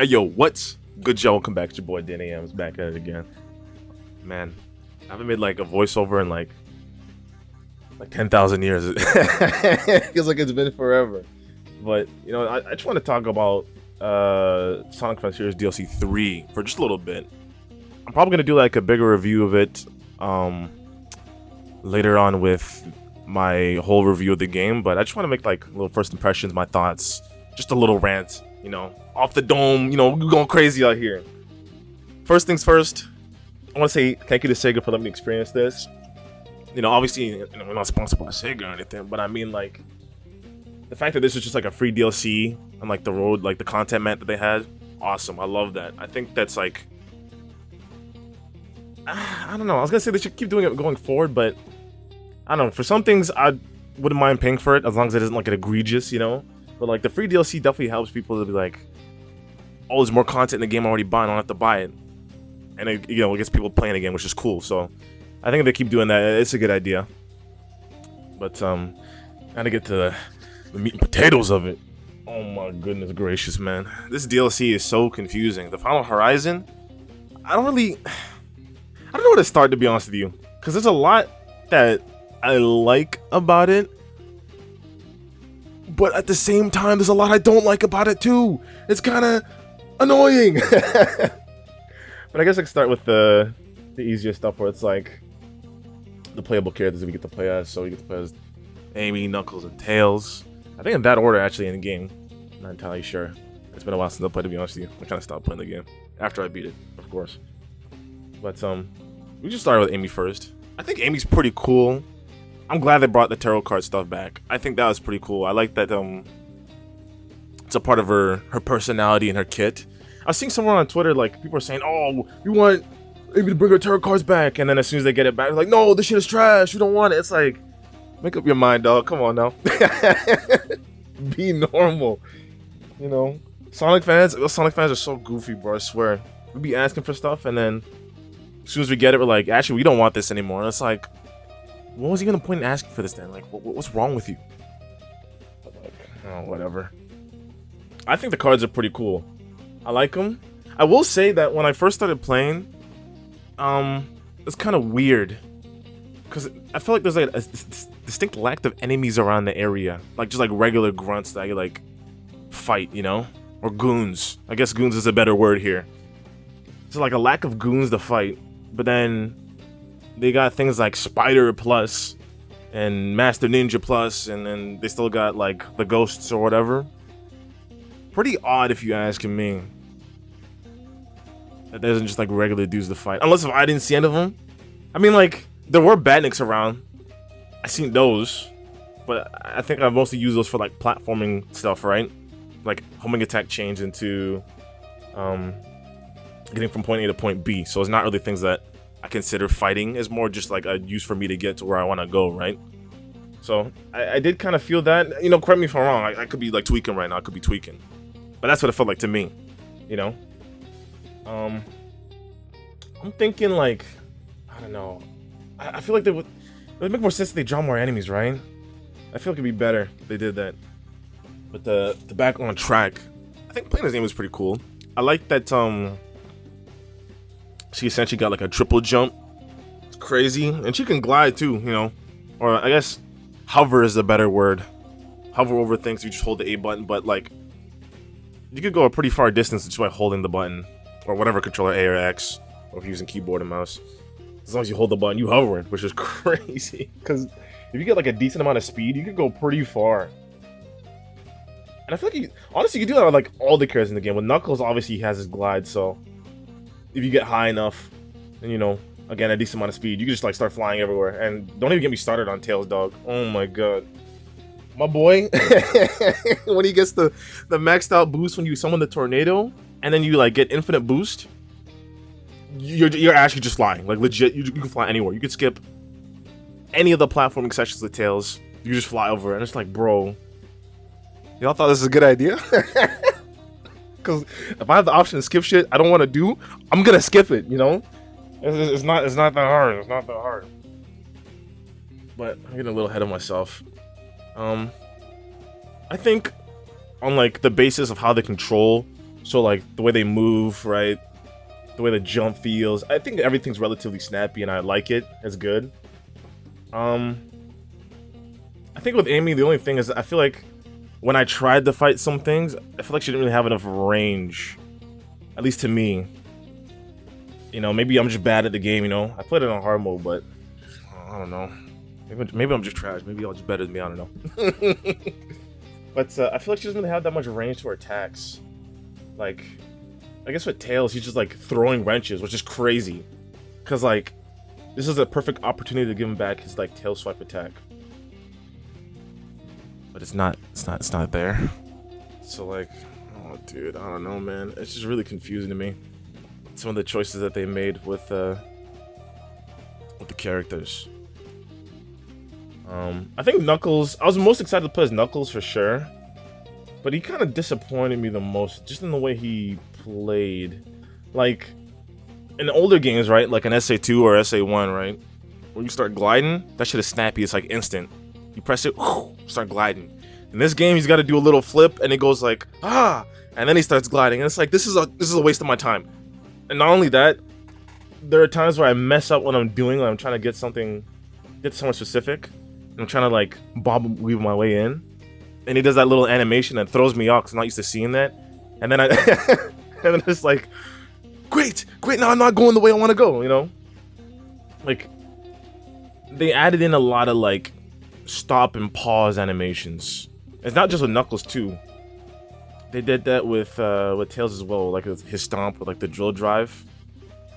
Hey yo, what's good, y'all? Welcome back. It's your boy Danny M's back at it again. Man, I haven't made like a voiceover in like 10,000 years. It feels like it's been forever. But I just want to talk about Sonic Frontiers DLC 3 for just a little bit. I'm probably gonna do like a bigger review of it later on with my whole review of the game. But I just want to make like little first impressions, my thoughts, just a little rant. Off the dome, we're going crazy out here. First things first, I want to say thank you to Sega for letting me experience this. Obviously, we're not sponsored by Sega or anything, but I mean, like, the fact that this is just like a free DLC and like the content map that they had, awesome. I love that. I think that's like, I don't know. I was gonna say they should keep doing it going forward, but I don't know. For some things, I wouldn't mind paying for it as long as it isn't like an egregious, But like the free DLC definitely helps people to be like, oh, there's more content in the game I already bought, I don't have to buy it. And it gets people playing again, which is cool. So I think if they keep doing that, it's a good idea. But gotta get to the meat and potatoes of it. Oh my goodness gracious, man. This DLC is so confusing. The Final Horizon, I don't know where to start, to be honest with you. Because there's a lot that I like about it. But at the same time, there's a lot I don't like about it too. It's kind of annoying. But I guess I can start with the easier stuff where it's like the playable characters we get to play as. So we get to play as Amy, Knuckles, and Tails. I think in that order actually in the game. I'm not entirely sure. It's been a while since I played, to be honest with you. I kind of stopped playing the game after I beat it, of course. But we just started with Amy first. I think Amy's pretty cool. I'm glad they brought the tarot card stuff back. I think that was pretty cool. I like that it's a part of her personality and her kit. I was seeing somewhere on Twitter, like, people are saying, oh, we want Amy to bring her tarot cards back. And then as soon as they get it back, they're like, no, this shit is trash. We don't want it. It's like, make up your mind, dog. Come on now. Be normal. Sonic fans are so goofy, bro. I swear. We be asking for stuff, and then as soon as we get it, we're like, actually, we don't want this anymore. And it's like, what was even the point in asking for this then? Like, what's wrong with you? Like, oh, whatever. I think the cards are pretty cool. I like them. I will say that when I first started playing, it's kind of weird. Because I feel like there's like a distinct lack of enemies around the area. Like, just like regular grunts that you like fight, Or goons. I guess goons is a better word here. So like a lack of goons to fight. But then they got things like Spider Plus and Master Ninja Plus, and then they still got like the ghosts or whatever. Pretty odd if you ask me. That there isn't just like regular dudes to fight. Unless if I didn't see any of them. I mean, like, there were badniks around. I seen those. But I think I mostly use those for like platforming stuff, right? Like homing attack change into getting from point A to point B. So it's not really things that I consider fighting. It's more just like a use for me to get to where I want to go, right? So I did kind of feel that. Correct me if I'm wrong. I could be like tweaking right now. I could be tweaking. But that's what it felt like to me, I'm thinking like, I don't know. I feel like it would make more sense if they draw more enemies, right? I feel like it'd be better if they did that. But the back on track, I think playing this game was pretty cool. I like that she essentially got like a triple jump. It's crazy. And she can glide too, Or I guess hover is a better word. Hover over things, you just hold the A button, but like you could go a pretty far distance just by holding the button, or whatever controller, A or X, or if you're using keyboard and mouse. As long as you hold the button, you hover it, which is crazy. Because if you get like a decent amount of speed, you could go pretty far. And I feel like honestly, you can do that with like all the characters in the game. With Knuckles, obviously he has his glide, so if you get high enough, and again, a decent amount of speed, you can just like start flying everywhere. And don't even get me started on Tails, dog. Oh my god. My boy, when he gets the maxed out boost when you summon the tornado, and then you like get infinite boost, you're actually just flying. Like legit, you can fly anywhere. You could skip any of the platforming sections with Tails. You just fly over, and it's like, bro, y'all thought this was a good idea? Because if I have the option to skip shit I don't want to do, I'm gonna skip it. It's not that hard. It's not that hard. But I'm getting a little ahead of myself. I think on like the basis of how they control So like the way they move, right? The way the jump feels. I think everything's relatively snappy and I like it. It's good. I think with Amy, the only thing is I feel like when I tried to fight some things, I feel like she didn't really have enough range. At least to me. You know, maybe I'm just bad at the game, you know? I played it on hard mode, but I don't know. Maybe I'm just trash. Maybe y'all just better than me, I don't know. But I feel like she doesn't really have that much range to her attacks. Like, I guess with Tails, he's just like throwing wrenches, which is crazy. Cause like, this is a perfect opportunity to give him back his like tail swipe attack. But it's not there. So like, oh dude, I don't know, man. It's just really confusing to me. Some of the choices that they made with the characters. I think Knuckles, I was most excited to play as Knuckles for sure. But he kind of disappointed me the most, just in the way he played. Like, in older games, right? Like an SA2 or SA1, right? When you start gliding, that shit is snappy. It's like instant. You press it, whoosh, start gliding. In this game, he's got to do a little flip, and it goes like, ah! And then he starts gliding, and it's like, this is a waste of my time. And not only that, there are times where I mess up what I'm doing, when I'm trying to get somewhere specific. And I'm trying to like bob weave my way in. And he does that little animation that throws me off because I'm not used to seeing that. And then and then it's like, great, now I'm not going the way I want to go, you know? Like, they added in a lot of like stop and pause animations. It's not just with Knuckles too. They did that with Tails as well, like his stomp with like the drill drive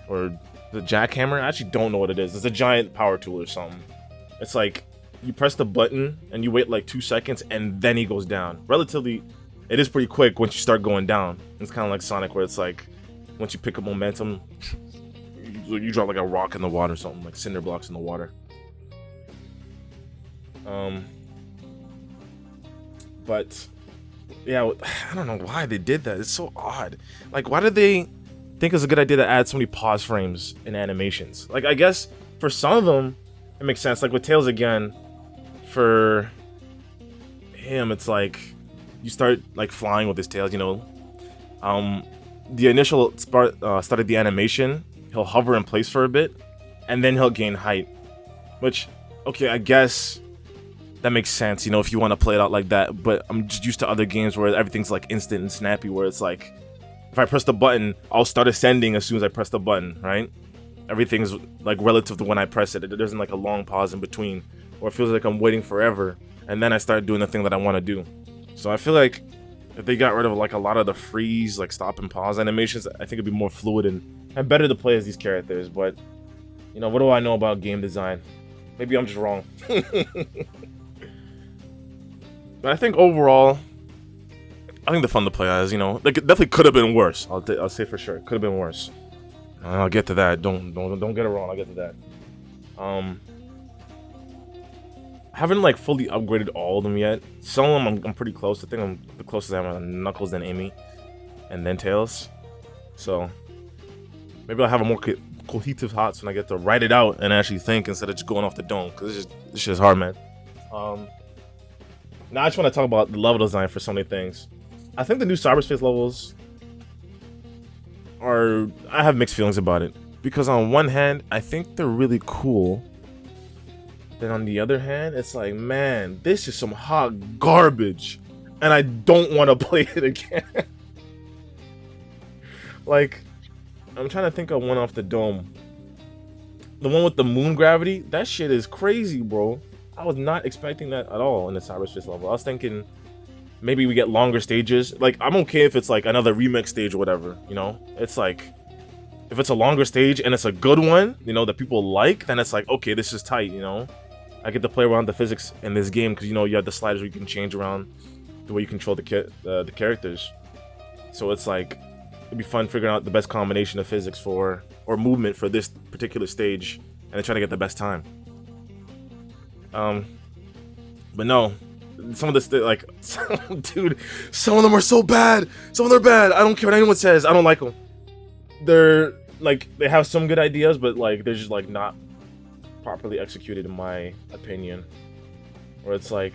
or the jackhammer. I actually don't know what it is. It's a giant power tool or something. It's like you press the button and you wait like 2 seconds and then he goes down. Relatively, it is pretty quick once you start going down. It's kind of like Sonic where it's like once you pick up momentum, you drop like a rock in the water or something, like cinder blocks in the water. But yeah, I don't know why they did that. It's so odd. Like, why did they think it's a good idea to add so many pause frames in animations? Like, I guess for some of them, it makes sense. Like with Tails again, for him, it's like you start like flying with his tails, you know. The initial start of the animation, he'll hover in place for a bit, and then he'll gain height. Which, okay, I guess that makes sense, you know, if you want to play it out like that. But I'm just used to other games where everything's like instant and snappy, where it's like, if I press the button, I'll start ascending as soon as I press the button, right? Everything's like relative to when I press it. There isn't like a long pause in between, or it feels like I'm waiting forever, and then I start doing the thing that I want to do. So I feel like if they got rid of like a lot of the freeze, like stop and pause animations, I think it'd be more fluid and better to play as these characters. But you know, what do I know about game design? Maybe I'm just wrong. But I think overall, I think they're fun to play as. You know, like it definitely could have been worse. I'll say for sure, it could have been worse. I'll get to that. Don't get it wrong. I'll get to that. I haven't like fully upgraded all of them yet. Some of them I'm pretty close. I think I'm the closest I am on Knuckles, then Amy, and then Tails. So maybe I'll have a more cohesive thoughts when I get to write it out and actually think instead of just going off the dome. Cause this shit is hard, man. Now I just want to talk about the level design for so many things. I think the new cyberspace levels I have mixed feelings about it, because on one hand I think they're really cool, then on the other hand it's like, man, this is some hot garbage and I don't want to play it again. Like, I'm trying to think of one off the dome. The one with the moon gravity, that shit is crazy, bro. I was not expecting that at all in the cyberspace level. I was thinking maybe we get longer stages. Like, I'm okay if it's like another remix stage or whatever, you know? It's like, if it's a longer stage and it's a good one, you know, that people like, then it's like, okay, this is tight, you know? I get to play around the physics in this game because, you know, you have the sliders where you can change around the way you control the characters. So it's like, it'd be fun figuring out the best combination of physics or movement for this particular stage and then try to get the best time. But no, some of this, like, dude, some of them are so bad. Some of them are bad. I don't care what anyone says. I don't like them. They're like, they have some good ideas, but like, they're just like not properly executed in my opinion. Where it's like,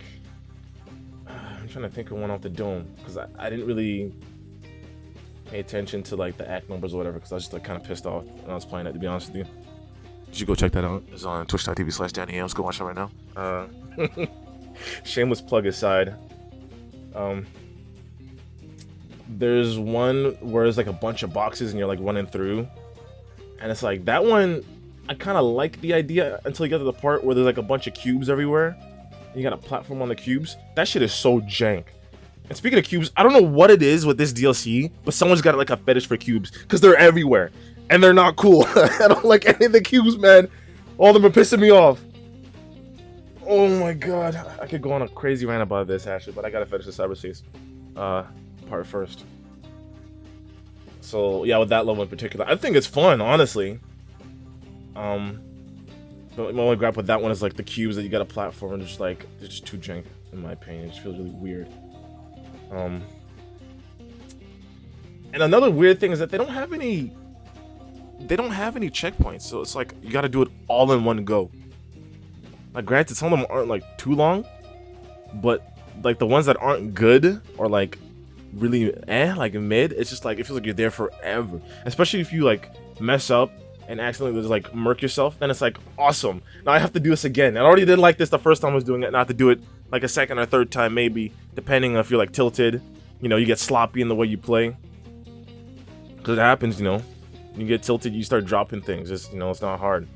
I'm trying to think of one off the dome because I didn't really pay attention to like the act numbers or whatever, because I was just like kind of pissed off when I was playing it, to be honest with you. You should go check that out. It's on twitch.tv/DannyA. Let's go watch it right now. Shameless plug aside. There's one where there's like a bunch of boxes and you're like running through, and it's like that one. I kind of like the idea until you get to the part where there's like a bunch of cubes everywhere. And you got a platform on the cubes. That shit is so jank. And speaking of cubes, I don't know what it is with this DLC, but someone's got like a fetish for cubes because they're everywhere and they're not cool. I don't like any of the cubes, man. All of them are pissing me off. Oh my god, I could go on a crazy rant about this actually, but I gotta finish the cyberspace part first. So yeah, with that level in particular, I think it's fun, honestly. But my only gripe with that one is like the cubes that you got a platform and just like it's just too jank in my opinion. It just feels really weird. And another weird thing is that they don't have any checkpoints, so it's like you got to do it all in one go. Like granted, some of them aren't like too long, but like the ones that aren't good or like really like mid, it's just like it feels like you're there forever. Especially if you like mess up and accidentally just like murk yourself, then it's like awesome. Now I have to do this again. I already did like this the first time I was doing it, and I have to do it like a second or third time maybe, depending on if you're like tilted. You know, you get sloppy in the way you play. Because it happens, you know. You get tilted, you start dropping things. It's, you know, it's not hard.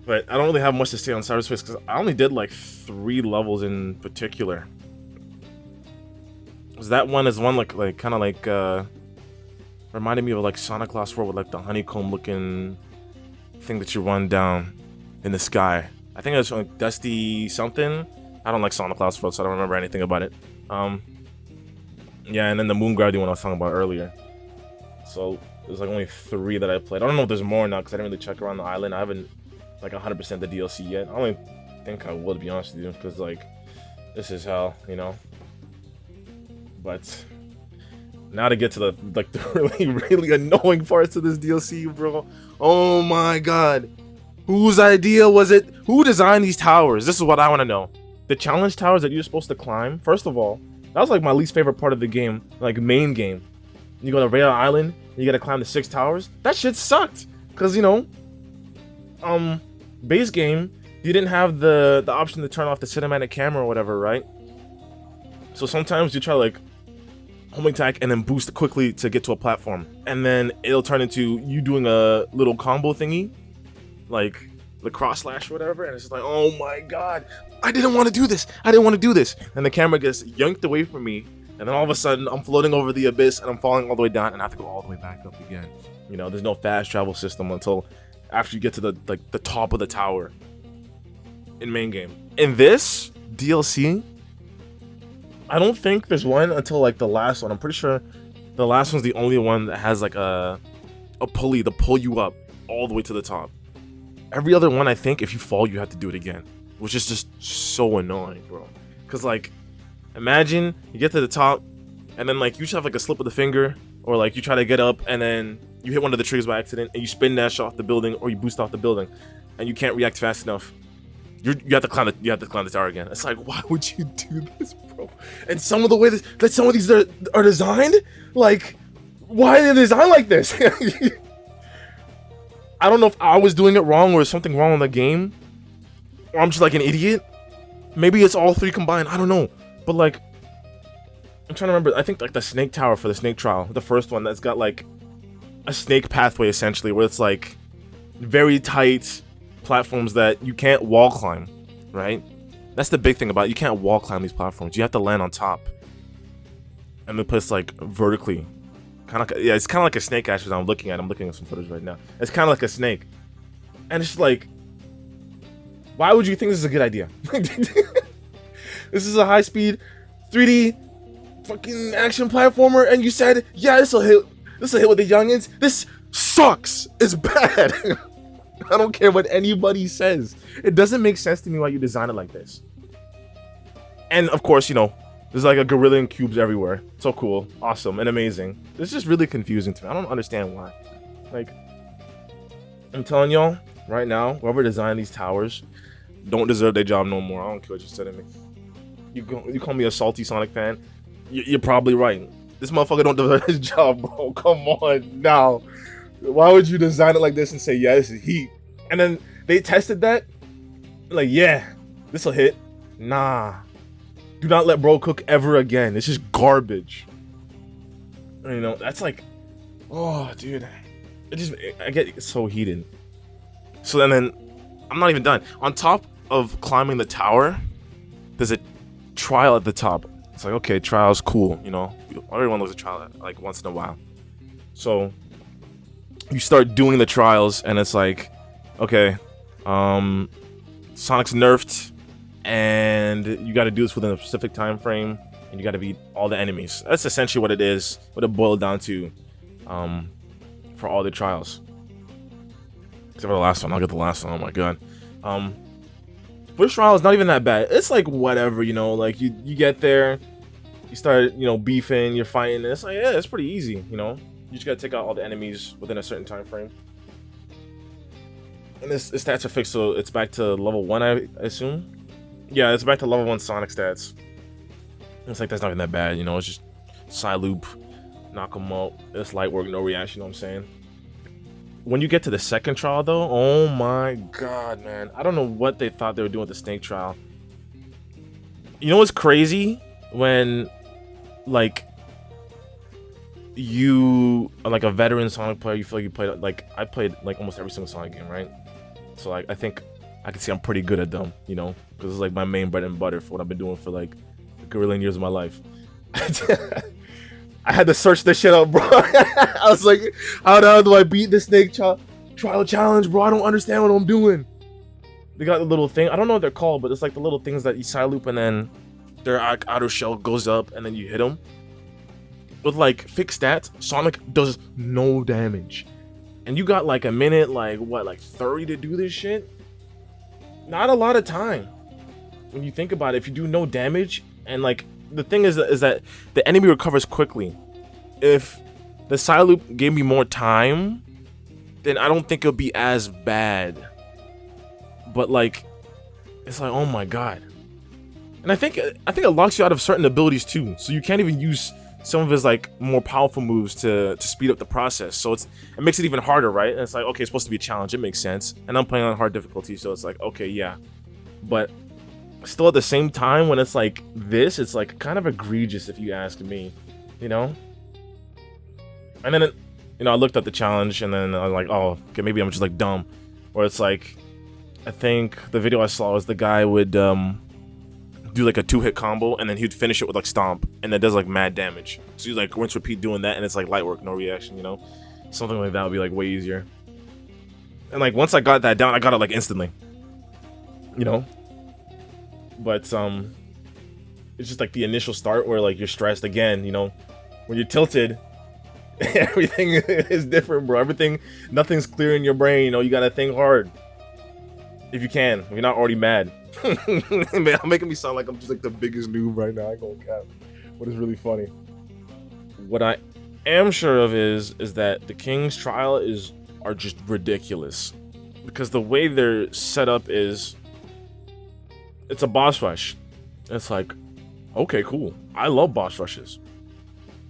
But I don't really have much to say on cyberspace because I only did like 3 levels in particular. Cause that one is one like kind of like reminded me of like Sonic Lost World with like the honeycomb looking thing that you run down in the sky. I think it's like Dusty something. I don't like Sonic Lost World, so I don't remember anything about it. Yeah, and then the Moon Gravity one I was talking about earlier. So there's like only 3 that I played. I don't know if there's more now because I didn't really check around the island. I haven't like 100% the DLC yet. I don't think I will, to be honest with you, because like this is hell, you know. But now to get to the like the really annoying parts of this DLC, bro. Oh my god. Whose idea was it? Who designed these towers? This is what I want to know. The challenge towers that you're supposed to climb, first of all, that was like my least favorite part of the game, like main game. You go to Raya Island, you gotta climb the 6 towers. That shit sucked. Cause you know, base game, you didn't have the option to turn off the cinematic camera or whatever, right? So sometimes you try to like home attack and then boost quickly to get to a platform, and then it'll turn into you doing a little combo thingy, like the cross slash or whatever, and it's just like, oh my god, I didn't want to do this. I didn't want to do this. And the camera gets yanked away from me, and then all of a sudden I'm floating over the abyss and I'm falling all the way down, and I have to go all the way back up again. You know, there's no fast travel system until after you get to the top of the tower in main game. In this DLC, I don't think there's one until like the last one. I'm pretty sure the last one's the only one that has like a pulley to pull you up all the way to the top. Every other one, I think, if you fall, you have to do it again, which is just so annoying, bro. Cause like, imagine you get to the top, and then like you just have like a slip of the finger, or like you try to get up, and then you hit one of the triggers by accident, and you spin dash off the building, or you boost off the building, and you can't react fast enough. You have to climb the tower again. It's like, why would you do this, bro? And some of the way that some of these are designed, like, why are they designed like this? I don't know if I was doing it wrong or there's something wrong with the game, or I'm just like an idiot. Maybe it's all 3 combined. I don't know. But like, I'm trying to remember. I think like the snake tower for the snake trial, the first one, that's got like a snake pathway essentially, where it's like very tight platforms that you can't wall climb, right? That's the big thing about it. You can't wall climb these platforms. You have to land on top, and then place like vertically. Kind of like, yeah, it's kind of like a snake actually. I'm looking at some footage right now. It's kind of like a snake, and it's like, why would you think this is a good idea? This is a high-speed 3D fucking action platformer, and you said, yeah, this will hit with the youngins. This sucks. It's bad. I don't care what anybody says. It doesn't make sense to me why you design it like this. And of course, you know, there's like a gorilla and cubes everywhere. So cool, awesome, and amazing. It's just really confusing to me. I don't understand why. Like, I'm telling y'all right now, whoever designed these towers don't deserve their job no more. I don't care what you said to me. You call me a salty Sonic fan. You're probably right. This motherfucker don't do his job, bro. Come on, now. Why would you design it like this and say, yeah, this is heat? And then they tested that, like, yeah, this will hit. Nah. Do not let bro cook ever again. It's just garbage. You know, that's like, oh, dude. I get so heated. So then I'm not even done. On top of climbing the tower, there's a trial at the top. It's like, okay, trial's cool, you know. Everyone loves a trial like once in a while. So you start doing the trials, and it's like, okay, Sonic's nerfed, and you got to do this within a specific time frame, and you got to beat all the enemies. That's essentially what it is, what it boiled down to, for all the trials. Except for the last one. I'll get the last one. Oh my god. First trial is not even that bad. It's like whatever, you know. Like you get there, you start, you know, beefing, you're fighting, and it's like, yeah, it's pretty easy, you know. You just gotta take out all the enemies within a certain time frame. And this stats are fixed, so it's back to level 1, I assume. Yeah, it's back to level 1 Sonic stats. It's like, that's not even that bad, you know. It's just side loop, knock them out. It's light work, no reaction, you know what I'm saying? When you get to the second trial, though, oh my god, man. I don't know what they thought they were doing with the snake trial. You know what's crazy? When, like, you are like a veteran Sonic player, you feel like you played, like, I played like almost every single Sonic game, right? So like, I think I can see I'm pretty good at them, you know, because it's like my main bread and butter for what I've been doing for like a gazillion years of my life. I had to search this shit up, bro. I was like, how the hell do I beat the snake trial challenge, bro? I don't understand what I'm doing. They got the little thing, I don't know what they're called, but it's like the little things that you side loop and then their outer shell goes up and then you hit them. With like fixed stats, Sonic does no damage. And you got like a minute, like what, like 30 to do this shit? Not a lot of time. When you think about it, if you do no damage, and like the thing is that the enemy recovers quickly. If the side loop gave me more time, then I don't think it'll be as bad. But like, it's like, oh my god. And I think it locks you out of certain abilities too. So you can't even use some of his like more powerful moves to speed up the process. So it makes it even harder, right? And it's like, okay, it's supposed to be a challenge, it makes sense. And I'm playing on hard difficulty, so it's like, okay, yeah. But still at the same time, when it's like this, it's like kind of egregious if you ask me, you know? And then, you know, I looked at the challenge and then I was like, oh, okay, maybe I'm just like dumb. Or it's like, I think the video I saw was the guy would do like a 2-hit combo and then he'd finish it with like stomp and that does like mad damage. So you like rinse repeat doing that and it's like light work, no reaction, you know? Something like that would be like way easier. And like once I got that down, I got it like instantly, you know? But it's just like the initial start where like you're stressed again, you know? When you're tilted, everything is different, bro. Nothing's clear in your brain, you know? You gotta think hard. If you can, if you're not already mad. Man, I'm making me sound like I'm just like the biggest noob right now. I ain't gonna cap. But it's really funny. What I am sure of is that the King's Trial are just ridiculous. Because the way they're set up is it's a boss rush. It's like, okay, cool. I love boss rushes.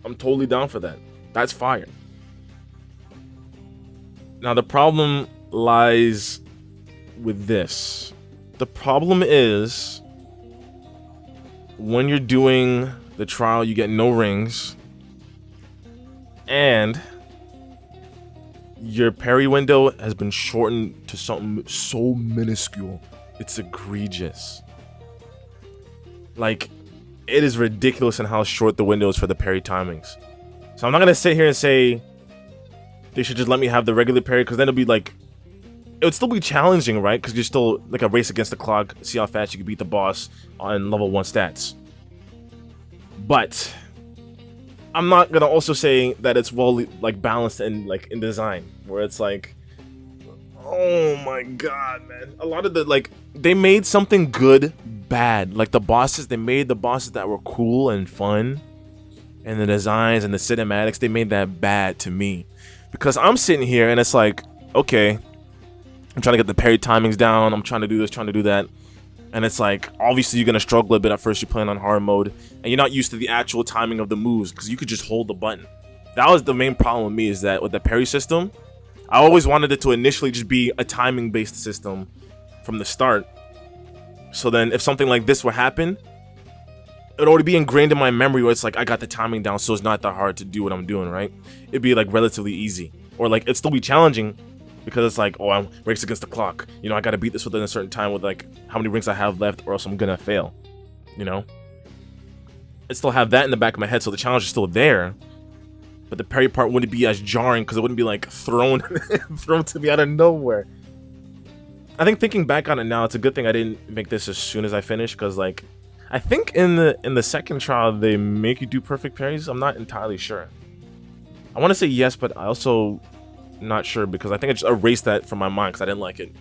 I'm totally down for that. That's fire. Now the problem lies with this. The problem is when you're doing the trial, you get no rings and your parry window has been shortened to something so minuscule. It's egregious. Like, it is ridiculous in how short the window is for the parry timings. So I'm not gonna sit here and say they should just let me have the regular parry, because then it'll be like, it would still be challenging, right? Because you're still like a race against the clock. See how fast you can beat the boss on level 1 stats. But I'm not gonna also say that it's well like balanced and like in design, where it's like, oh my god, man. A lot of the like they made something good bad. Like the bosses, they made the bosses that were cool and fun, and the designs and the cinematics, they made that bad to me. Because I'm sitting here and it's like, okay, I'm trying to get the parry timings down, I'm trying to do this, trying to do that. And it's like, obviously you're gonna struggle a bit at first. You're playing on hard mode, and you're not used to the actual timing of the moves because you could just hold the button. That was the main problem with me, is that with the parry system, I always wanted it to initially just be a timing based system from the start. So then if something like this would happen, it would already be ingrained in my memory where it's like I got the timing down, so it's not that hard to do what I'm doing, right? It'd be like relatively easy, or like it'd still be challenging because it's like, oh, I'm race against the clock. You know, I gotta beat this within a certain time with like how many rings I have left, or else I'm gonna fail. You know, I still have that in the back of my head, so the challenge is still there. But the parry part wouldn't be as jarring because it wouldn't be like thrown to me out of nowhere. I think thinking back on it now, it's a good thing I didn't make this as soon as I finished, because like I think in the second trial they make you do perfect parries. I'm not entirely sure. I want to say yes, but I also not sure because I think I just erased that from my mind because I didn't like it.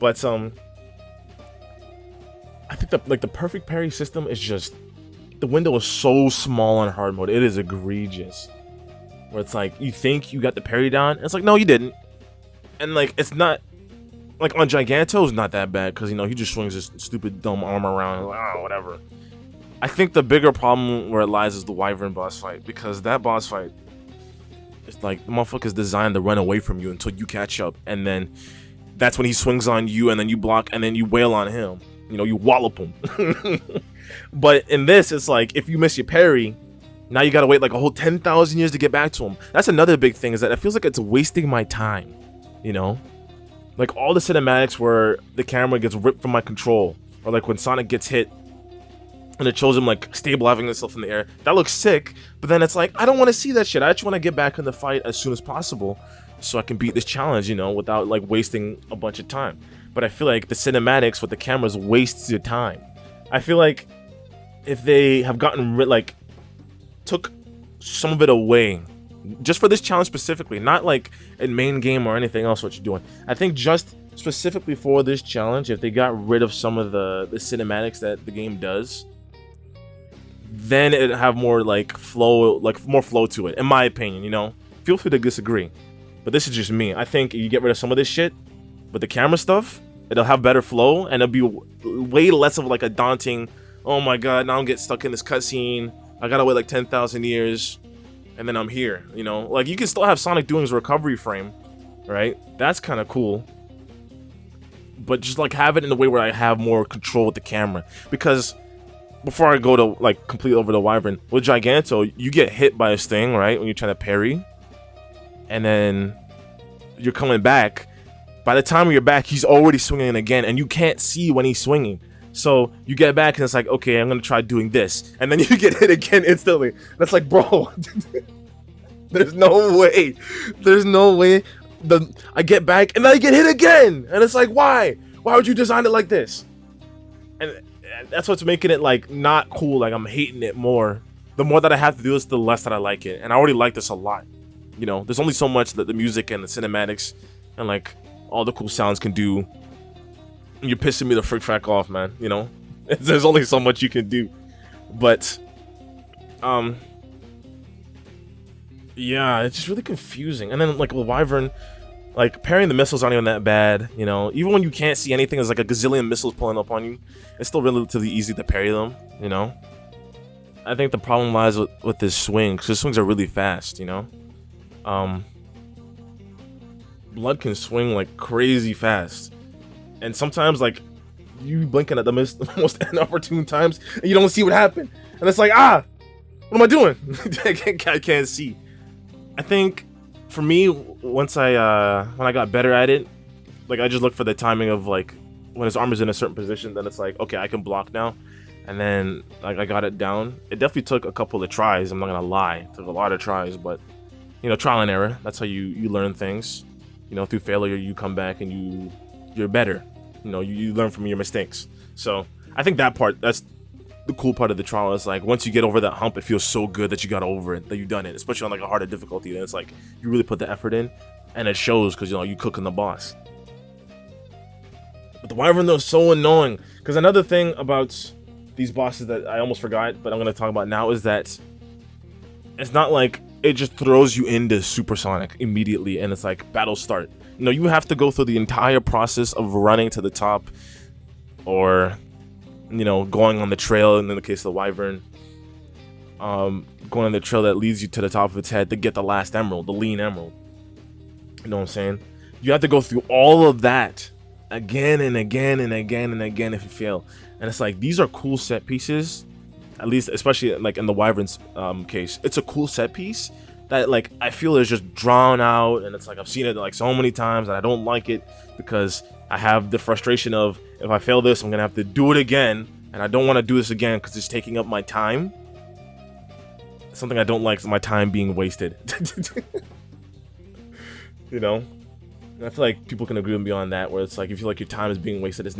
But I think the perfect parry system is just, the window is so small on hard mode. It is egregious. Where it's like you think you got the parry down, and it's like, no, you didn't. And like it's not like on Giganto, it's not that bad because, you know, he just swings his stupid dumb arm around and like, oh, whatever. I think the bigger problem where it lies is the Wyvern boss fight, because that boss fight, it's like the motherfucker's designed to run away from you until you catch up, and then that's when he swings on you, and then you block, and then you wail on him. You know, you wallop him. But in this, it's like if you miss your parry, now you gotta wait like a whole 10,000 years to get back to him. That's another big thing, is that it feels like it's wasting my time. You know, like all the cinematics where the camera gets ripped from my control, or like when Sonic gets hit and it shows him like stabilizing himself in the air. That looks sick, but then it's like, I don't want to see that shit. I just want to get back in the fight as soon as possible so I can beat this challenge, you know, without like wasting a bunch of time. But I feel like the cinematics with the cameras wastes your time. I feel like if they have gotten like took some of it away just for this challenge specifically, not like in main game or anything else what you're doing, I think just specifically for this challenge, if they got rid of some of the cinematics that the game does, then it'd have more like flow, like more flow to it, in my opinion. You know, feel free to disagree, but this is just me. I think you get rid of some of this shit, but the camera stuff, it'll have better flow, and it'll be way less of like a daunting, oh my god, now I'm getting stuck in this cutscene, I gotta wait like 10,000 years and then I'm here. You know, like you can still have Sonic doing his recovery frame, right? That's kind of cool, but just like have it in a way where I have more control with the camera. Because before I go to like complete over the Wyvern, with Giganto, you get hit by a sting, right, when you're trying to parry, and then you're coming back. By the time you're back, he's already swinging again, and you can't see when he's swinging. So you get back, and it's like, okay, I'm gonna try doing this, and then you get hit again instantly. That's like, bro, there's no way. There's no way. I get back, and then I get hit again, and it's like, why? Why would you design it like this? And that's what's making it like not cool. Like I'm hating it more. The more that I have to do this, the less that I like it, and I already like this a lot. You know, there's only so much that the music and the cinematics and like all the cool sounds can do. You're pissing me the frick off, man. You know, there's only so much you can do. But yeah, it's just really confusing. And then like with Wyvern, like parrying the missiles aren't even that bad. You know, even when you can't see anything, there's like a gazillion missiles pulling up on you. It's still relatively easy to parry them. You know, I think the problem lies with this swing, because his swings are really fast. You know, Blood can swing like crazy fast, and sometimes like you blinking at the most inopportune times and you don't see what happened, and it's like, what am I doing? I can't see. I think for me, once when I got better at it, like I just look for the timing of like when his arm is in a certain position, then it's like, okay, I can block now. And then like I got it down. It definitely took a couple of tries, I'm not gonna lie. It took a lot of tries, but you know, trial and error, that's how you learn things. You know, through failure you come back and you're better. You know, you learn from your mistakes. So I think that's the cool part of the trial, is like once you get over that hump, it feels so good that you got over it, that you've done it, especially on like a harder difficulty. And it's like you really put the effort in, and it shows, because you know you cooking the boss. But the Wyvern though is so annoying, because another thing about these bosses that I almost forgot, but I'm gonna talk about now, is that it's not like it just throws you into Supersonic immediately and it's like battle start. You know, you have to go through the entire process of running to the top, or going on the trail, and in the case of the wyvern, going on the trail that leads you to the top of its head to get the last emerald, the lean emerald. You know what I'm saying? You have to go through all of that again and again and again and again if you fail. And it's like, these are cool set pieces, at least, especially like in the wyvern's case. It's a cool set piece that like I feel is just drawn out, and it's like I've seen it like so many times and I don't like it because I have the frustration of, if I fail this, I'm gonna have to do it again, and I don't want to do this again because it's taking up my time. Something I don't like is my time being wasted. You know? And I feel like people can agree with me on that, where it's like, if you feel like your time is being wasted, it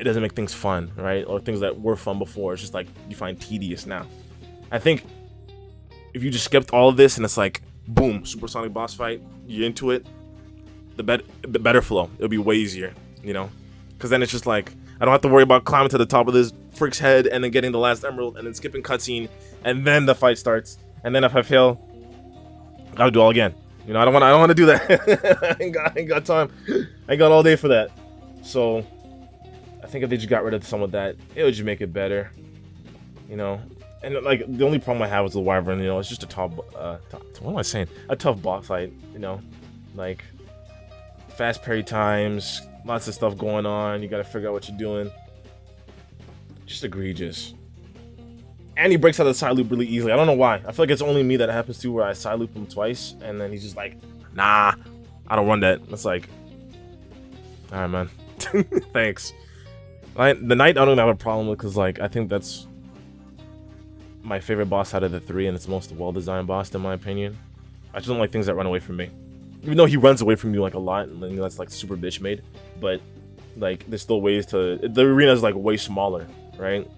doesn't make things fun, right? Or things that were fun before, it's just like you find tedious now. I think if you just skipped all of this and it's like, boom, supersonic boss fight, you're into it, the better flow. It'll be way easier, because then it's just like, I don't have to worry about climbing to the top of this freak's head and then getting the last emerald and then skipping cutscene and then the fight starts, and then if I fail, I gotta do it all again. I don't want to do that. I ain't got time. I ain't got all day for that. So I think if they just got rid of some of that, it would just make it better. And like, the only problem I have with the wyvern, it's just a tough, what am I saying? A tough boss fight, like fast parry times, lots of stuff going on. You gotta figure out what you're doing. Just egregious. And he breaks out of the side loop really easily. I don't know why. I feel like it's only me that happens to, where I side loop him twice, and then he's just like, nah, I don't run that. It's like, all right, man. Thanks. The knight I don't have a problem with, because like, I think that's my favorite boss out of the three, and it's the most well-designed boss in my opinion. I just don't like things that run away from me. Even though he runs away from you like a lot, and then that's like super bitch made, but like there's still ways to. The arena is like way smaller, right?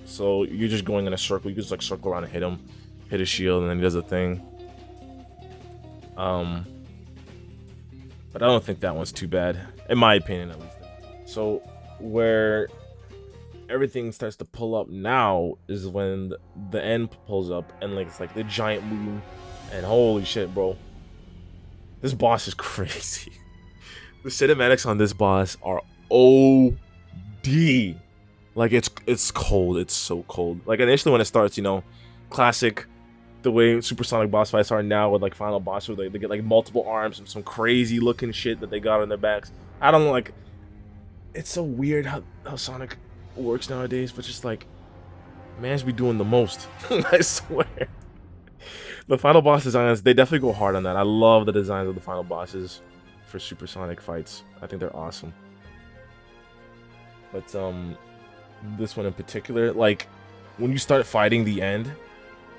So you're just going in a circle. You can just like circle around and hit him, hit his shield, and then he does a thing. But I don't think that one's too bad, in my opinion at least. So where everything starts to pull up now is when the end pulls up, and like it's like the giant moon, and holy shit, bro, this boss is crazy. The cinematics on this boss are OD. Like it's cold. It's so cold. Like initially when it starts, classic, the way supersonic boss fights are now with like final boss, where they get like multiple arms and some crazy looking shit that they got on their backs. I don't know, like, it's so weird how Sonic works nowadays, but just like, man's be doing the most. I swear. The final boss designs, they definitely go hard on that. I love the designs of the final bosses for supersonic fights. I think they're awesome. But this one in particular, like when you start fighting the end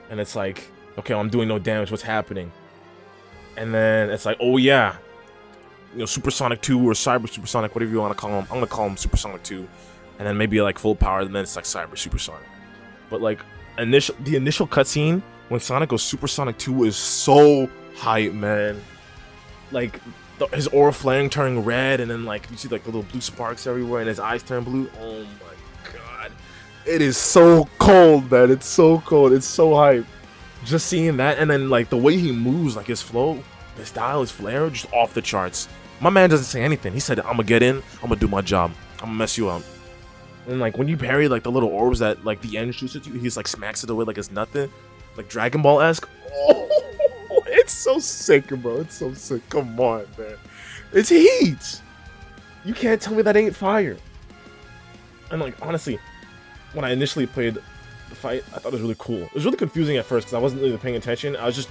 and it's like, okay, I'm doing no damage, what's happening? And then it's like, oh yeah, Supersonic 2 or Cyber Supersonic, whatever you want to call him. I'm gonna call him Supersonic 2, and then maybe like full power, and then it's like Cyber Supersonic. But like the initial cutscene when Sonic goes Supersonic 2 is so hype, man. Like his aura flame turning red, and then like you see like the little blue sparks everywhere, and his eyes turn blue. Oh my god, it is so cold, man. It's so cold. It's so hype. Just seeing that, and then like the way he moves, like his flow, his style, his flair, just off the charts. My man doesn't say anything. He said, I'm gonna get in, I'm gonna do my job, I'm gonna mess you up. And like when you parry like the little orbs that like the end shoots at you, he's like smacks it away like it's nothing. Like Dragon Ball-esque. Oh, it's so sick, bro. It's so sick. Come on, man. It's heat. You can't tell me that ain't fire. And like honestly, when I initially played the fight, I thought it was really cool. It was really confusing at first because I wasn't really paying attention. I was just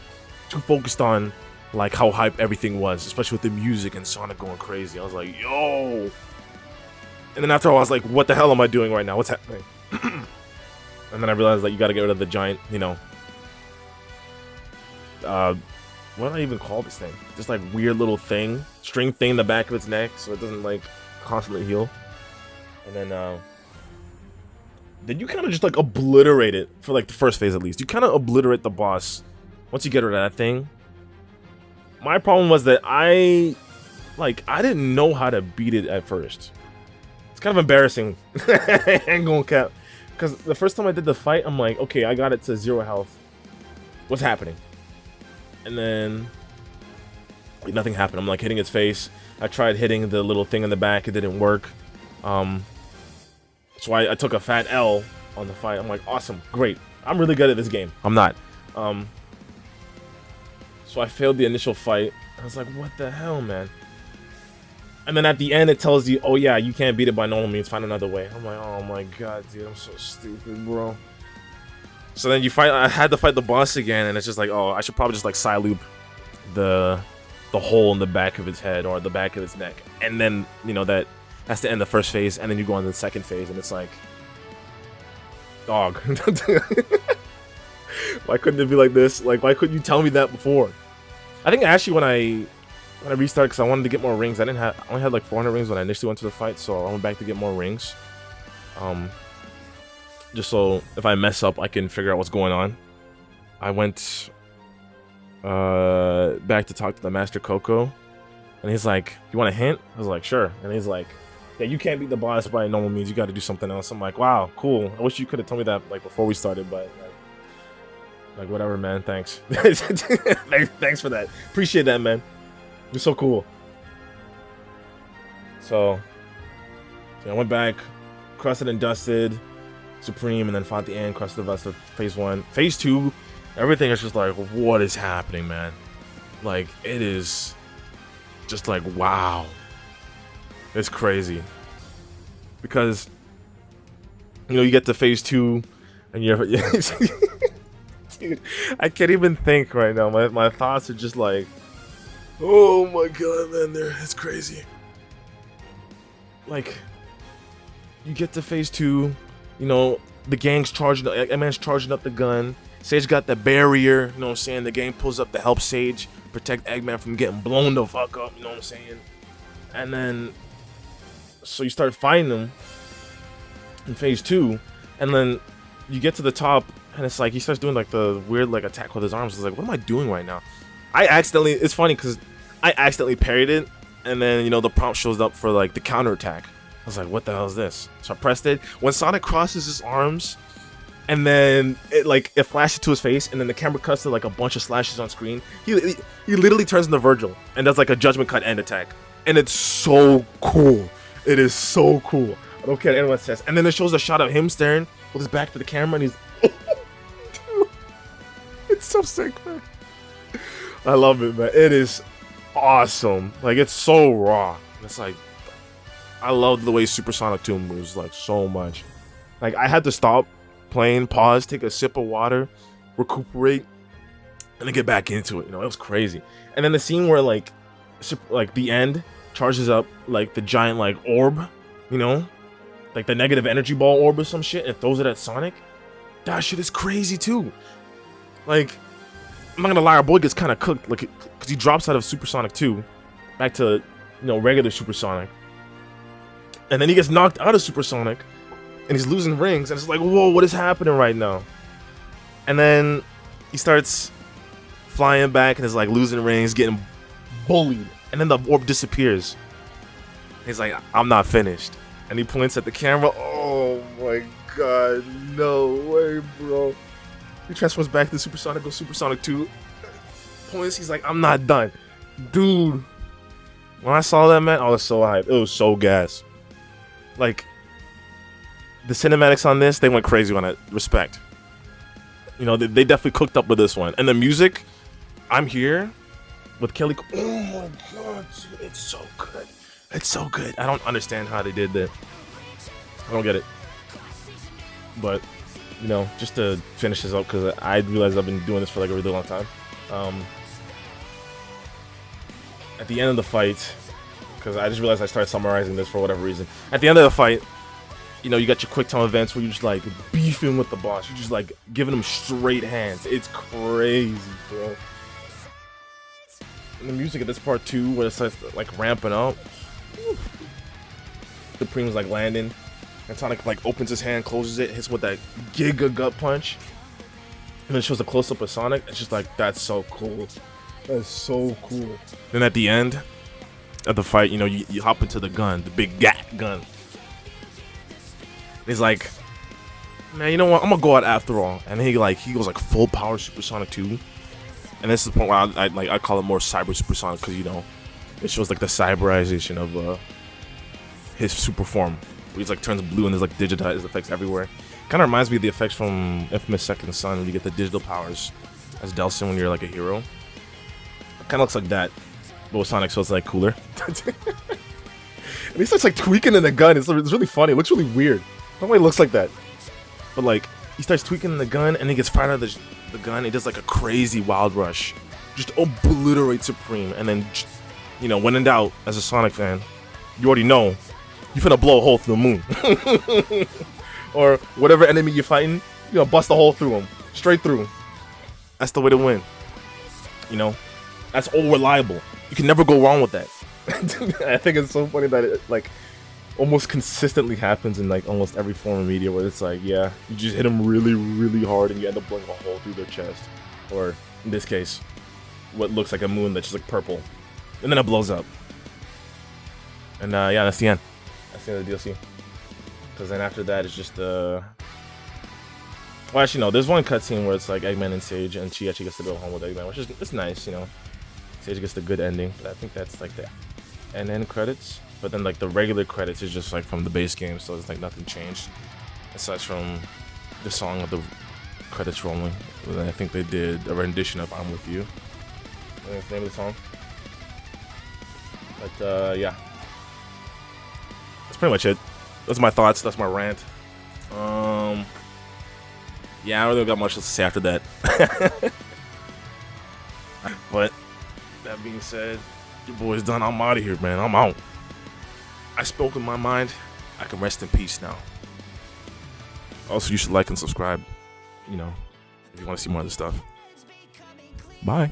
too focused on like how hype everything was, especially with the music and Sonic going crazy. I was like, yo. And then after a while, I was like, what the hell am I doing right now? What's happening? And then I realized that you gotta get rid of the giant, what do I even call this thing? Just like weird little thing, string thing in the back of its neck, so it doesn't like constantly heal. And then you kind of just like obliterate it for like the first phase at least. You kind of obliterate the boss once you get rid of that thing. My problem was that I didn't know how to beat it at first. It's kind of embarrassing. I ain't gonna cap. Because the first time I did the fight, I'm like, okay, I got it to 0 health. What's happening? And then nothing happened. I'm like hitting its face. I tried hitting the little thing in the back. It didn't work. So I took a fat L on the fight. I'm like, awesome, great. I'm really good at this game. I'm not. So I failed the initial fight. I was like, what the hell, man? And then at the end, it tells you, oh yeah, you can't beat it by normal means. Find another way. I'm like, oh my god, dude, I'm so stupid, bro. So then I had to fight the boss again, and it's just like, oh, I should probably just like side loop the hole in the back of his head or the back of his neck, and then you know that's the end of the first phase, and then you go on to the second phase, and it's like, dog, why couldn't it be like this? Like, why couldn't you tell me that before? I think actually when I restarted, because I wanted to get more rings, I only had like 400 rings when I initially went to the fight, so I went back to get more rings. Just so if I mess up, I can figure out what's going on. I went back to talk to the Master Coco, and he's like, "You want a hint?" I was like, "Sure." And he's like, "Yeah, you can't beat the boss by normal means. You got to do something else." I'm like, "Wow, cool. I wish you could have told me that like before we started, but like whatever, man. Thanks. Thanks for that. Appreciate that, man. You're so cool." So I went back, crusted and dusted Supreme, and then fought the end, crusted the rest of phase 1. Phase 2, everything is just like, what is happening, man? Like, it is just like, wow. It's crazy. Because, you know, you get to phase 2, and you're... Dude, I can't even think right now. My thoughts are just like, oh my god, man, it's crazy. Like, you get to phase 2, you know, the gang's charging, Eggman's charging up the gun. Sage got the barrier, you know what I'm saying? The gang pulls up to help Sage protect Eggman from getting blown the fuck up, you know what I'm saying? And then, so you start fighting them in phase 2, and then you get to the top, and it's like he starts doing like the weird like attack with his arms. It's like, what am I doing right now? It's funny because I accidentally parried it, and then, you know, the prompt shows up for like the counter attack. I was like, what the hell is this? So I pressed it. When Sonic crosses his arms, and then it flashes to his face, and then the camera cuts to like a bunch of slashes on screen. He literally turns into Virgil and does like a Judgment Cut end attack, and it's so cool. It is so cool. I don't care what anyone says. And then it shows a shot of him staring with his back to the camera, and he's dude, it's so sick, man. I love it, man. It is awesome. Like, it's so raw. It's like, I love the way Supersonic 2 moves like so much. Like, I had to stop playing, pause, take a sip of water, recuperate, and then get back into it. You know, it was crazy. And then the scene where like the end charges up like the giant like orb, you know, like the negative energy ball orb or some shit, and throws it at Sonic. That shit is crazy too. Like, I'm not gonna lie, our boy gets kind of cooked, like, because he drops out of Supersonic 2 back to, you know, regular Supersonic. And then he gets knocked out of Supersonic, and he's losing rings, and it's like, whoa, what is happening right now? And then he starts flying back, and is like losing rings, getting bullied, and then the orb disappears. He's like, I'm not finished. And he points at the camera. Oh my god, no way, bro. He transforms back to Supersonic, goes Supersonic 2. Points, he's like, I'm not done. Dude, when I saw that, man, I was so hyped. It was so gas. Like, the cinematics on this, they went crazy on it. Respect. You know, they definitely cooked up with this one. And the music, I'm Here with Kelly. Oh my god, dude, it's so good. It's so good. I don't understand how they did that. I don't get it. But, you know, just to finish this up, because I realized I've been doing this for like a really long time. At the end of the fight, because I just realized I started summarizing this for whatever reason. At the end of the fight, you know, you got your quick time events where you're just like beefing with the boss. You're just like giving him straight hands. It's crazy, bro. And the music at this part too, where it starts like ramping up. Supreme's like landing, and Sonic like opens his hand, closes it, hits with that Giga Gut Punch, and then it shows a close up of Sonic. It's just like, that's so cool. That's so cool. Then at the end of the fight, you know, you hop into the gun, the big Gat gun. He's like, man, you know what? I'm gonna go out after all. And then he goes like full power Supersonic 2. And this is the point where I call it more Cyber Supersonic, because, you know, it shows like the cyberization of his super form. where he's like turns blue and there's like digitized effects everywhere. Kind of reminds me of the effects from Infamous Second Son when you get the digital powers as Delsin when you're like a hero. It kind of looks like that, but with Sonic, so it's like cooler. And he starts like tweaking in the gun. It's really funny. It looks really weird. I don't know why it looks like that. But like, he starts tweaking in the gun and he gets fired out of the gun. He does like a crazy wild rush. Just obliterates Supreme. And then, you know, when in doubt, as a Sonic fan, you already know, you finna blow a hole through the moon. Or whatever enemy you're fighting, you know, bust a hole through them. Straight through. That's the way to win. You know? That's all reliable. You can never go wrong with that. I think it's so funny that it, like, almost consistently happens in, like, almost every form of media where it's like, yeah, you just hit them really, really hard and you end up blowing a hole through their chest. Or, in this case, what looks like a moon that's just, like, purple. And then it blows up. And, yeah, that's the end. That's the end of the DLC. Because then after that, it's just, well, actually, no, there's one cutscene where it's, like, Eggman and Sage, and she actually gets to go home with Eggman, which is, it's nice, you know. Sage gets the good ending, but I think that's, like, the end credits. But then, like, the regular credits is just, like, from the base game, so it's, like, nothing changed. Aside from the song of the credits rolling. I think they did a rendition of I'm With You. I think that's the name of the song. But, yeah. That's pretty much it. That's my thoughts. That's my rant. Yeah, I don't really got much else to say after that. But that being said, your boy's done. I'm out of here, man. I'm out. I spoke in my mind. I can rest in peace now. Also, you should like and subscribe, you know, if you want to see more of this stuff. Bye.